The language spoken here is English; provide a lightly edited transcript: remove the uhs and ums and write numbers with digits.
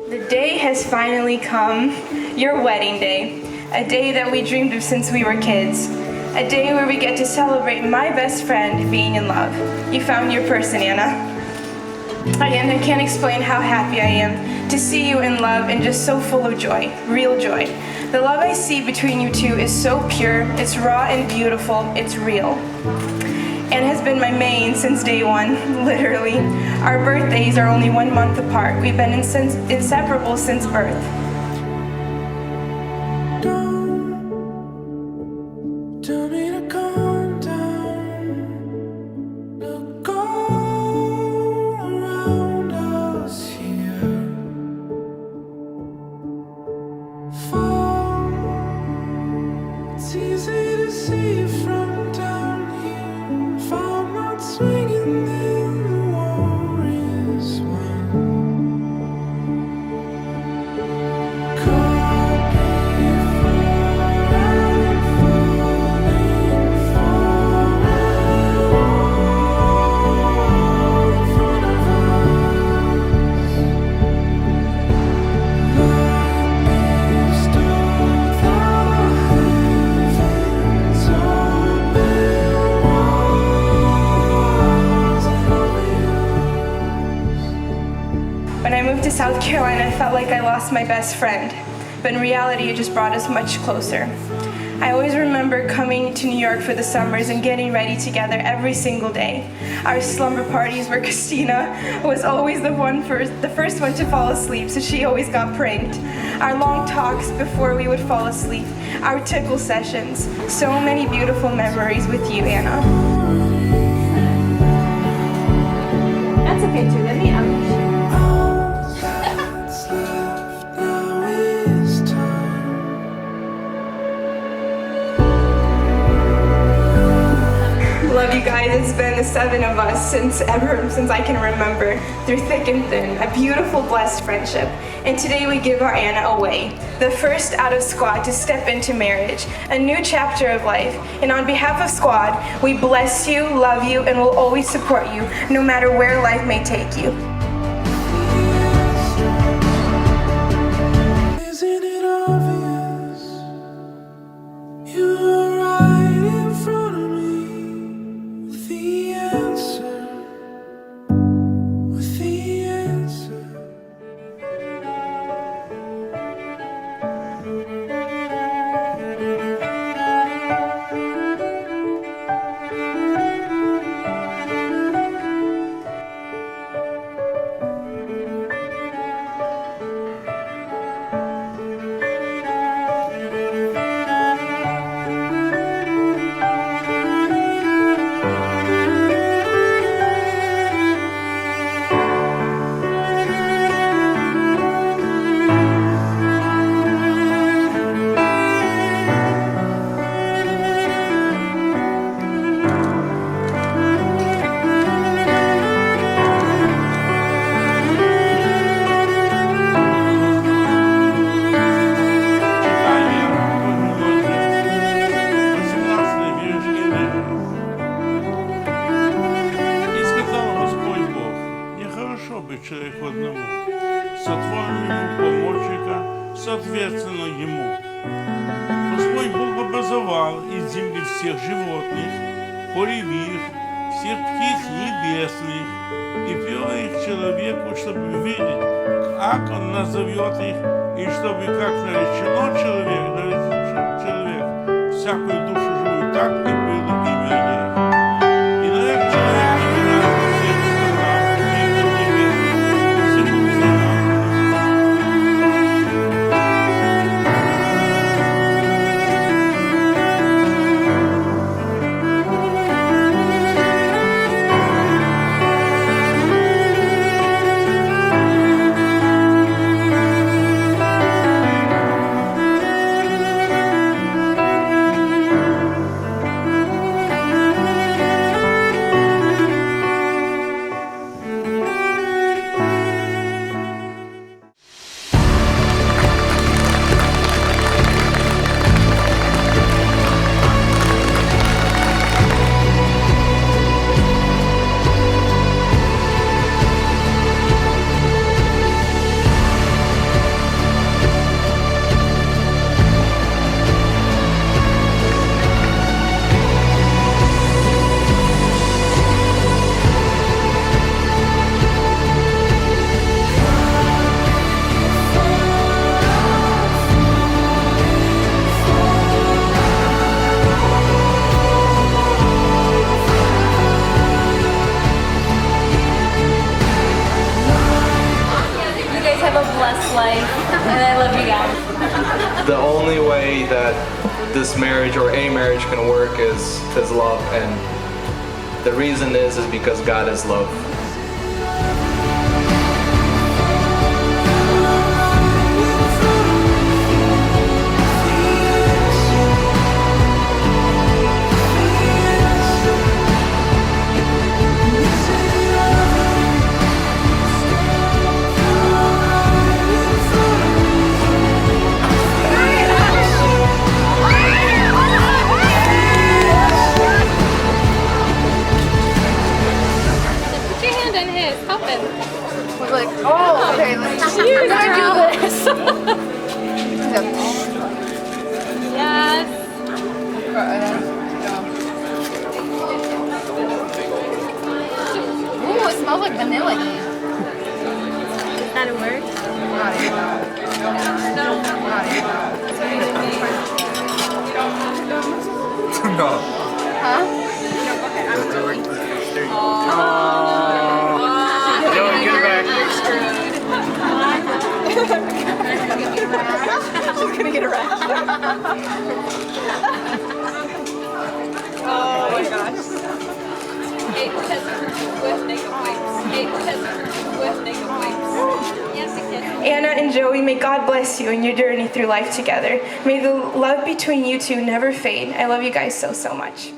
The day has finally come, your wedding day, a day that we dreamed of since we were kids, a day where we get to celebrate my best friend being in love. You found your person, Anna. And I can't explain how happy I am to see you in love and just so full of joy, real joy. The love I see between you two is so pure, it's raw and beautiful, it's real. Anna has been my main since day one, literally. Our birthdays are only 1 month apart. We've been inseparable since birth. Tell me to calm down. Look all around us here. Fall. It's easy to see from down here. Fall not swinging, then the war is won. Caught before I'm falling, falling all in front of us. Like mist of the heavens, open walls and open. When I moved to South Carolina, I felt like I lost my best friend, but in reality, it just brought us much closer. I always remember coming to New York for the summers and getting ready together every single day. Our slumber parties where Christina was always the first one to fall asleep, so she always got pranked. Our long talks before we would fall asleep, our tickle sessions, so many beautiful memories with you, Anna. That's okay too, let me out. What's left now is time. Love you guys. It's been the 7 of us since I can remember, through thick and thin, a beautiful, blessed friendship. And today we give our Anna away, the first out of Squad to step into marriage, a new chapter of life. And on behalf of Squad, we bless you, love you, and will always support you, no matter where life may take you. Isn't it obvious? You were right in front of me with the answer. With the answer. Человек одному, сотворенному помощника, соответственно ему. Господь Бог образовал из земли всех животных, полевых, всех птиц небесных, и привел их к человеку, чтобы видеть, как он назовет их, и чтобы, как наречено человек, всякую душу живую, так и было имя их. И нарек человек имена всех странах, птицам небесным, всему царам. life, and I love you guys. The only way that this marriage or a marriage can work is love, and the reason is because God is love. Put your hand on his. Help him. We're like, oh, okay, let's do this. Yes. Ooh, it smells like vanilla. Is that a word? No. Huh? She's gonna get a rash. Oh my gosh. Anna and Joey, may God bless you in your journey through life together. May the love between you two never fade. I love you guys so, so much.